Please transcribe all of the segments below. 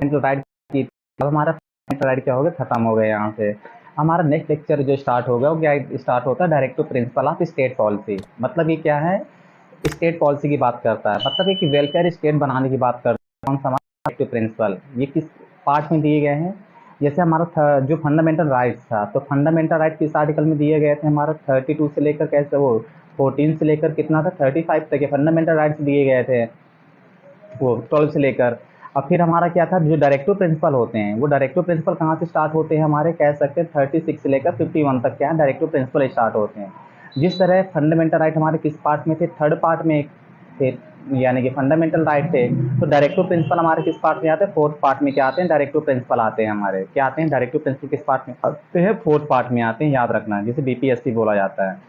Right की। अब हमारा फंडामेंटल राइट क्या हो गया, खत्म हो गया यहाँ से। हमारा नेक्स्ट लेक्चर जो स्टार्ट होगा वो क्या स्टार्ट होता है, direct to principle of state policy. मतलब ये क्या है, स्टेट पॉलिसी की बात करता है, मतलब एक वेलफेयर स्टेट बनाने की बात करता है। कौन सा हमारा डायरेक्ट टू प्रिंसिपल, ये किस पार्ट में दिए गए हैं। जैसे हमारा जो फंडामेंटल राइट्स था, तो फंडामेंटल राइट किस आर्टिकल में दिए गए थे, हमारा 32 से लेकर कैसे वो 14 से लेकर कितना था 35 तक के फंडामेंटल राइट्स दिए गए थे, वो 12 से लेकर। और फिर हमारा क्या था, जो डायरेक्टिव प्रिंसिपल होते हैं, वो डायरेक्टिव प्रिंसिपल कहाँ से स्टार्ट होते हैं, हमारे कह सकते हैं 36 से लेकर 51 तक क्या है, डायरेक्टिव प्रिंसिपल स्टार्ट होते हैं। जिस तरह फंडामेंटल राइट हमारे किस पार्ट में थे, थर्ड पार्ट में थे, यानी कि फंडामेंटल राइट थे। तो डायरेक्टिव प्रिंसिपल हमारे किस पार्ट में आते हैं, फोर्थ पार्ट में क्या आते हैं, डायरेक्टिव प्रिंसिपल आते हैं हमारे, क्या आते हैं, डायरेक्टिव प्रिंसिपल किस पार्ट में आते हैं, फोर्थ पार्ट में आते हैं, याद रखना, जिसे बीपीएससी बोला जाता है।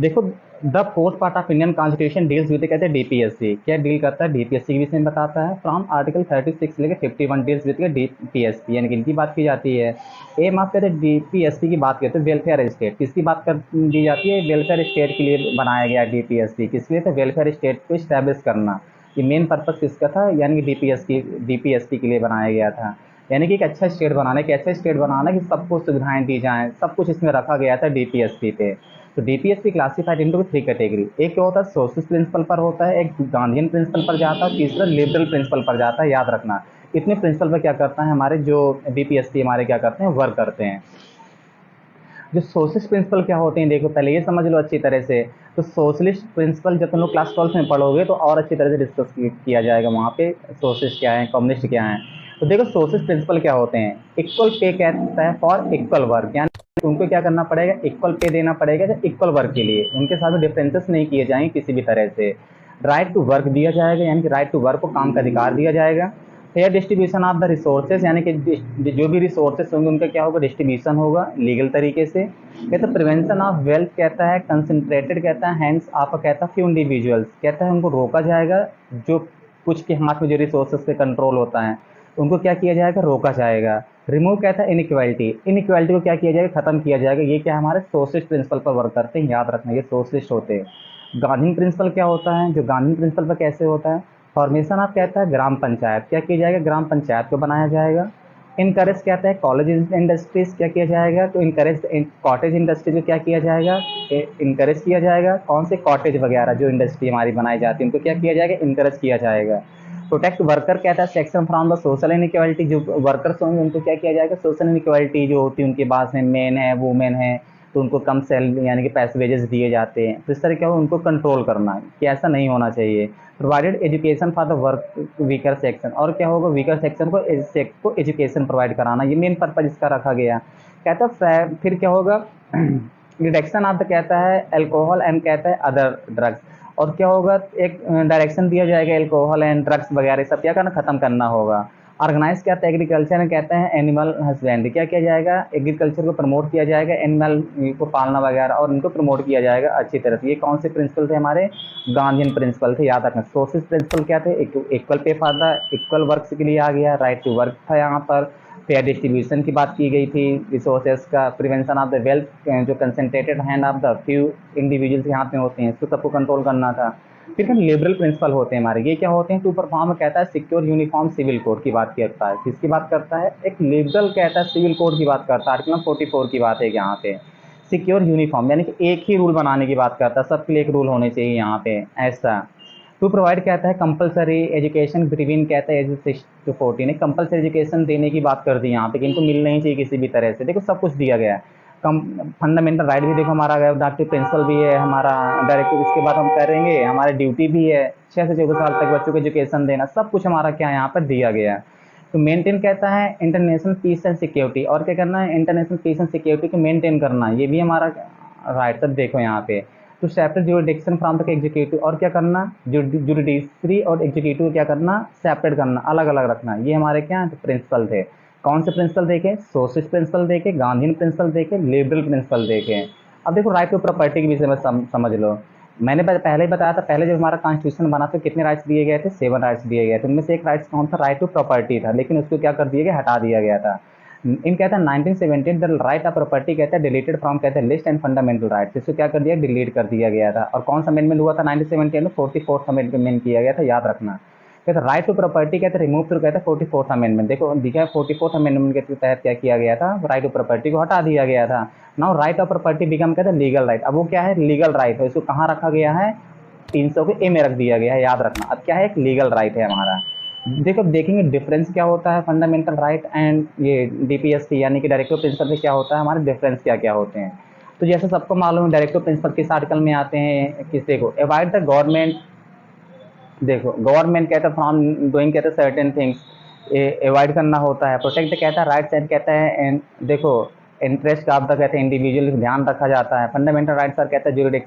देखो, the fourth part of Indian constitution deals with, कहते हैं डीपीएससी, क्या डील करता है, डीपीएससी के विषय में बताता है। फ्रॉम आर्टिकल 36 लेकर 51 डील्स विद डीपीएससी, यानी कि इनकी बात की जाती है। एम ऑफ, कहते हैं डीपीएससी की बात करते हैं वेलफेयर स्टेट, किसकी बात कर दी जाती है, वेलफेयर स्टेट के लिए बनाया गया डीपीएससी, किसके लिए, तो वेलफेयर स्टेट को स्टैब्लिश करना। ये मेन पर्पज किसका था, यानी कि डीपीएससी के लिए बनाया गया था। यानी कि एक अच्छा स्टेट बनाना, एक ऐसा स्टेट बनाना कि सबको सुविधाएं दी जाएं, सब कुछ इसमें रखा गया था डीपीएससी पे। तो डीपीएससी क्लासिफाइड इनटू 3 कैटेगरी। एक क्या होता है, सोशलिस्ट प्रिंसिपल पर होता है, एक गांधीयन प्रिंसिपल पर जाता है, तीसरा लिबरल प्रिंसिपल पर जाता है, याद रखना। इतने प्रिंसिपल पर क्या करता है, हमारे जो डीपीएससी हमारे क्या करते हैं, वर्क करते हैं। जो सोशलिस्ट प्रिंसिपल क्या होते हैं, देखो पहले ये समझ लो अच्छी तरह से। तो सोशलिस्ट प्रिंसिपल जब तुम लोग क्लास 12 में पढ़ोगे तो और अच्छी तरह से डिस्कस किया जाएगा वहाँ पे, सोशलिस्ट क्या है, कम्युनिस्ट क्या है। तो देखो सोशलिस्ट प्रिंसिपल क्या होते हैं, इक्वल पे कहता है फॉर इक्वल वर्क, यानी उनको क्या करना पड़ेगा, इक्वल पे देना पड़ेगा इक्वल वर्क के लिए, उनके साथ में डिफरेंसेस नहीं किए जाएंगे किसी भी तरह से। राइट टू वर्क दिया जाएगा, यानी कि राइट टू वर्क को काम का अधिकार दिया जाएगा। Fair distribution of the resources, यानी कि जो भी रिसोर्सेज होंगे उनका क्या होगा, डिस्ट्रीब्यूशन होगा लीगल तरीके से। कहता है प्रिवेंशन ऑफ वेल्थ, कहता है कंसंट्रेटेड, कहता है हैंड्स ऑफ, कहता है फ्यू इंडिविजुअल्स, कहता है उनको रोका जाएगा, जो कुछ के हाथ में जो रिसोर्सेज पे कंट्रोल होता है उनको क्या किया जाएगा, रोका जाएगा। रिमूव, कहता है इनइक्वालिटी, इनइक्वालिटी को क्या किया जाएगा, खत्म किया जाएगा। ये क्या हमारे सोशलिस्ट प्रिंसिपल पर वर्क करते हैं, याद रखना, ये सोशलिस्ट होते हैं। गांधी प्रिंसिपल क्या होता है, जो गांधी प्रिंसिपल पर कैसे होता है, फॉर्मेशन ऑफ, कहता है ग्राम पंचायत, क्या किया जाएगा, ग्राम पंचायत को बनाया जाएगा। इनकरेज, कहता है कॉलेज इंडस्ट्रीज, क्या किया जाएगा, तो इनकरेज कॉटेज इंडस्ट्रीज को क्या किया जाएगा, इनकरेज किया जाएगा। कौन से कॉटेज वगैरह जो इंडस्ट्री हमारी बनाई जाती है उनको क्या किया जाएगा, इनकरेज किया जाएगा। प्रोटेक्ट वर्कर, कहता है section from the social inequality, जो वर्कर्स होंगे उनको क्या किया जाएगा, सोशल इनइक्वालिटी जो होती है उनके पास में, मेन है वुमेन है तो उनको कम सैलरी यानी कि पैसे वेजेस दिए जाते हैं, तो इस तरह क्या हो उनको कंट्रोल करना कि ऐसा नहीं होना चाहिए। Provided education for the work weaker section, और क्या होगा, वीकर सेक्शन को एजुकेशन प्रोवाइड कराना, ये मेन पर्पज इसका रखा गया। कहता है फिर क्या होगा, रिडक्शन ऑफ द, कहता है अल्कोहल एंड, कहता है अदर ड्रग्स, और क्या होगा, एक डायरेक्शन दिया जाएगा अल्कोहल एंड ड्रग्स वगैरह सब क्या करना, खत्म करना होगा। ऑर्गेनाइज, कहता है एग्रीकल्चर एंड, कहता है एनिमल हस्बेंड्री, क्या किया जाएगा, एग्रीकल्चर को प्रमोट किया जाएगा, एनिमल को पालना वगैरह और इनको प्रमोट किया जाएगा अच्छी तरह से। ये कौन से प्रिंसिपल थे, हमारे गांधीयन प्रिंसिपल थे, याद रखना। सोशलिस्ट प्रिंसिपल क्या थे, equal pay for the equal work के लिए आ गया, राइट टू वर्क था यहाँ पर। फेयर डिस्ट्रीब्यूशन की बात की गई थी रिसोर्सेज का, प्रिवेंशन ऑफ द वेल्थ, जो concentrated hand of the few individuals के हाथ में होते हैं इसको सबको कंट्रोल करना था। फिर हम लिबरल प्रिंसिपल होते हैं हमारे, ये क्या होते हैं, टू परफॉर्म, कहता है सिक्योर यूनिफॉर्म सिविल कोड की बात करता है, किसकी बात करता है, एक लिबरल, कहता है सिविल कोड की बात करता है, आर्टिकल 44 की बात है यहाँ पे। सिक्योर यूनिफॉर्म यानी कि एक ही रूल बनाने की बात करता है, सबके लिए एक रूल होने चाहिए यहाँ पे, ऐसा। टू प्रोवाइड, कहता है कंपलसरी एजुकेशन बिटवीन, कहता है एज 6 to 14, एक कंपलसरी एजुकेशन देने की बात कर दी यहाँ पे कि इनको मिलना ही चाहिए किसी भी तरह से। देखो सब कुछ दिया गया है, कम फंडामेंटल राइट भी देखो हमारा डायरेक्टिव प्रिंसिपल भी है हमारा डायरेक्टिव, इसके बाद हम करेंगे हमारे ड्यूटी भी है 6 से 14 साल तक बच्चों को एजुकेशन देना, सब कुछ हमारा क्या यहाँ पर दिया गया है। तो मेंटेन, कहता है इंटरनेशनल पीस एंड सिक्योरिटी, और क्या करना है, इंटरनेशनल पीस एंड सिक्योरिटी को मेंटेन करना, ये भी हमारा राइट। तब देखो यहाँ पे to separate jurisdiction from the executive, और क्या करना, जुडिशरी और एग्जीक्यूटिव क्या करना, सेपरेट करना, अलग अलग रखना, ये हमारे क्या प्रिंसिपल थे। कौन से प्रिंसिपल देखे, सोशलिस्ट प्रिंसिपल देखे, गांधीयन प्रिंसिपल देखे, लिबरल प्रिंसिपल देखे। अब देखो राइट टू प्रॉपर्टी के विषय में समझ लो। मैंने पहले ही बताया था, पहले जब हमारा कॉन्स्टिट्यूशन बना तो कितने राइट्स दिए गए थे, 7 राइट्स दिए गए थे, उनमें से एक राइट्स कौन था, राइट टू प्रॉपर्टी था, लेकिन उसको क्या कर दिया गया, हटा दिया गया था। इन, कहता है 1978 द राइट ऑफ प्रॉपर्टी, कहता है डिलीटेड फ्रॉम, कहता है लिस्ट एंड फंडामेंटल राइट्स, इसको क्या कर दिया, डिलीट कर दिया गया था। और कौन सा अमेंडमेंट हुआ था 1978 में, 44th अमेंडमेंट किया गया था, याद रखना। कहते हैं राइट टू प्रॉपर्टी कहते हैं रिमूव थ्रू कहते हैं 44th अमेंडमेंट। देखो दिखा है 44th अमेंडमेंट के तहत क्या किया गया था, राइट टू प्रॉपर्टी को हटा दिया गया था। Now right of property become कहते हैं लीगल राइट। अब वो क्या है, लीगल राइट है, इसको कहाँ रखा गया है, 300 के ए में रख दिया गया है, याद रखना। अब क्या है, एक लीगल राइट है हमारा। देखो देखेंगे डिफरेंस क्या होता है फंडामेंटल राइट एंड ये डीपीएसपी यानी कि डायरेक्टिव प्रिंसिपल से क्या होता है, हमारे डिफरेंस क्या क्या होते हैं। तो जैसे सबको मालूम है डायरेक्टिव प्रिंसिपल किस आर्टिकल में आते हैं, किससे को अवॉइड द गवर्नमेंट, देखो गवर्नमेंट कहता है फ्रॉम डूइंग कहते हैं सर्टेन थिंग्स, अवॉइड करना होता है। प्रोटेक्ट कहता है राइट्स एंड कहता है देखो इंटरेस्ट ऑफ द कहते हैं इंडिविजुअल ध्यान रखा जाता है। फंडामेंटल राइट्स सर कहता है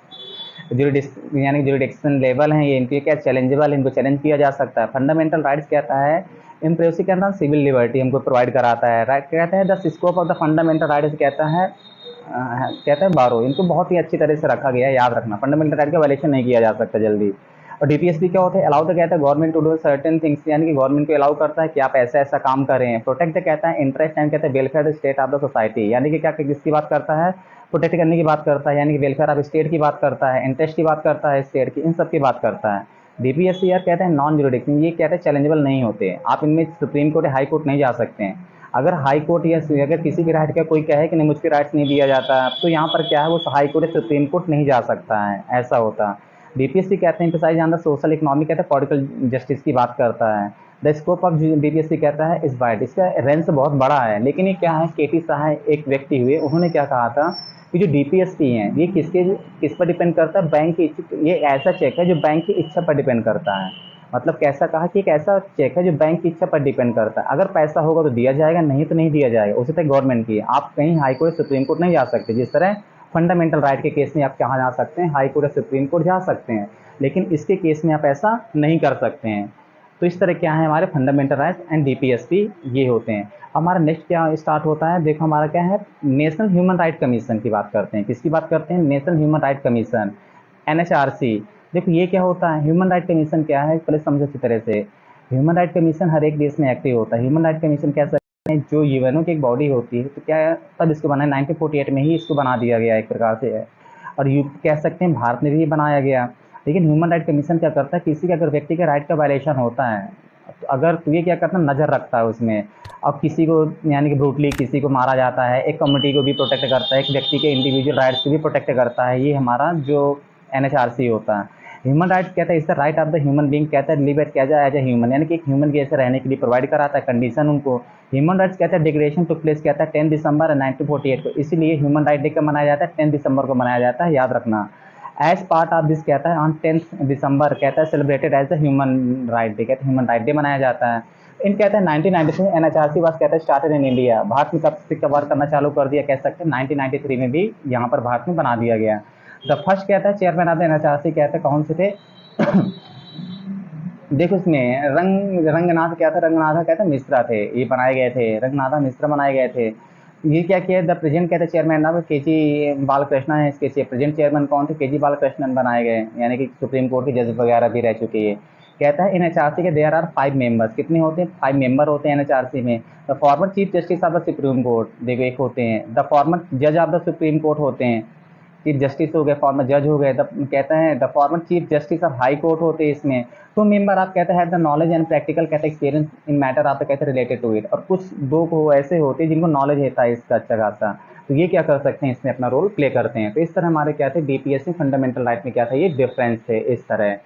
यानी जुरिडिक्शन लेवल है ये, इनके क्या चैलेंजेबल, इनको चैलेंज किया जा सकता है। फंडामेंटल राइट्स कहता है इम्प्रेसिव के अंदर सिविल लिबर्टी हमको प्रोवाइड कराता है। राइट कहता है the scope of the fundamental rights कहता है बारो, इनको बहुत ही अच्छी तरह से रखा गया है, याद रखना। फंडामेंटल राइट का वायलेशन नहीं किया जा सकता जल्दी। और डीपीएसपी क्या होता है, अलाउ तो कहता है government to do certain things, यानी कि गवर्नमेंट को अलाउ करता है कि आप ऐसा ऐसा काम करें। प्रोटेक्ट कहता है इंटरेस्ट एंड कहता है welfare state of the society, यानी कि क्या किसकी बात करता है, प्रोटेक्ट करने की बात करता है, यानी कि वेलफेयर ऑफ स्टेट की बात करता है, इंटरेस्ट की बात करता है स्टेट की, इन सब की बात करता है। डीपीएससी यार कहते हैं नॉन जुरिडिक्शन, ये कहते हैं चैलेंजेबल नहीं होते, आप इनमें सुप्रीम कोर्ट या हाई कोर्ट नहीं जा सकते हैं। अगर हाई कोर्ट या अगर किसी भी राइट का कोई कहे कि नहीं मुझके राइट्स नहीं दिया जाता, तो यहाँ पर क्या है वो हाई कोर्ट या सुप्रीम कोर्ट नहीं जा सकता है, ऐसा होता। डीपीएससी कहते हैं emphasise on the social economic कहते हैं पॉलिटिकल जस्टिस की बात करता है। द स्कोप ऑफ डीपीएससी कहता है इस वाइड, इसका रेंज बहुत बड़ा है। लेकिन ये क्या है, केटी शाह एक व्यक्ति हुए, उन्होंने क्या कहा था कि जो डीपीएससी हैं ये किस पर डिपेंड करता है, बैंक की, ये ऐसा चेक है जो बैंक की इच्छा पर डिपेंड करता है। मतलब कैसा कहा कि एक ऐसा चेक है जो बैंक की इच्छा पर डिपेंड करता है, अगर पैसा होगा तो दिया जाएगा, नहीं तो नहीं दिया जाएगा। उसी तरह गवर्नमेंट की, आप कहीं हाई कोर्ट सुप्रीम कोर्ट नहीं जा सकते। जिस तरह फंडामेंटल राइट के केस में आप कहाँ जा सकते हैं, हाई कोर्ट या सुप्रीम कोर्ट जा सकते हैं, लेकिन इसके केस में आप ऐसा नहीं कर सकते हैं। तो इस तरह क्या है हमारे फंडामेंटल राइट्स एंड डीपीएसपी ये होते हैं। हमारा नेक्स्ट क्या स्टार्ट होता है, देखो हमारा क्या है, नेशनल ह्यूमन राइट कमीशन की बात करते हैं। किसकी बात करते हैं, national human right commission, NHRC. देखो ये क्या होता है, ह्यूमन राइट कमीशन क्या है, पहले समझो अच्छी तरह से। ह्यूमन राइट कमीशन हर एक देश में एक्टिव होता है। ह्यूमन राइट कमीशन क्या है, जो यूएनओ की एक बॉडी होती है, तो क्या है तब इसको बना 1948 में ही इसको बना दिया गया एक प्रकार से है। और यू कह सकते हैं भारत में भी बनाया गया। लेकिन ह्यूमन राइट कमीशन क्या करता है, किसी का अगर व्यक्ति का राइट का वायलेशन होता है, तो अगर तो ये क्या करता है, नज़र रखता है उसमें। अब किसी को यानी कि ब्रूटली किसी को मारा जाता है, एक कम्युनिटी को भी प्रोटेक्ट करता है, एक व्यक्ति के इंडिविजुअल राइट्स को भी प्रोटेक्ट करता है, ये हमारा जो एनएचआरसी होता है। ह्यूमन राइट्स कहता है, इससे right of the human being कहता है लिव एट क्या जाए एज ए ह्यूमन, यानी कि एक ह्यूमन के जैसे रहने के लिए प्रोवाइड कराता है कंडीशन उनको। ह्यूमन राइट्स कहता है डिक्लेरेशन टू प्लेस कहता है 10 दिसंबर 1948 को, इसीलिए ह्यूमन राइट डे कब मनाया जाता है, 10 दिसंबर को मनाया जाता है, याद रखना। एज पार्ट ऑफ दिस कहता है ऑन 10 दिसंबर कहता है celebrated as the human right day, कहते हैं ह्यूमन राइट डे मनाया जाता है। इन कहते हैं 1993 एनएचआरसी वाज कहता है स्टार्टेड इन इंडिया, भारत में कब से कवर करना चालू कर दिया, कह सकते हैं 1993 में भी यहाँ पर भारत में बना दिया गया। द फर्स्ट कहता है चेयरमैन ऑफ द एनएचआरसी कहते हैं कौन से थे देखो इसमें रंगनाथ क्या था, रंगनाथा कहते हैं मिश्रा थे, ये बनाए गए थे, रंगनाथा मिश्रा बनाए गए थे। ये क्या किया, द प्रेजेंट कहते हैं चेयरमैन ऑफ के जी बालकृष्णन है इसके प्रेजेंट चेयरमैन कौन थे, के जी बालकृष्णन बनाए गए, यानी कि सुप्रीम कोर्ट के जज वगैरह भी रह चुके हैं। कहता है एनएचआरसी के देयर आर 5 मेंबर्स, कितने होते हैं, 5 मेंबर होते हैं एनएचआरसी में। The former chief justice of the supreme court, देखो एक होते हैं। द फॉर्मर जज ऑफ द सुप्रीम कोर्ट होते हैं, चीफ जस्टिस हो गए, फॉर्मर जज हो गए। कहते हैं the former chief justice of high court होते हैं इसमें। 2 मेंबर आप कहते हैं द नॉलेज एंड प्रैक्टिकल कहते हैं एक्सपीरियंस इन मैटर आप कहते हैं रिलेटेड टू इट, और कुछ 2 को ऐसे होते हैं जिनको नॉलेज होता है इसका अच्छा खासा, तो ये क्या कर सकते हैं, इसमें अपना रोल प्ले करते हैं। तो इस तरह हमारे क्या थे डीपीएससी फंडामेंटल राइट में क्या था, ये डिफरेंस थे इस तरह।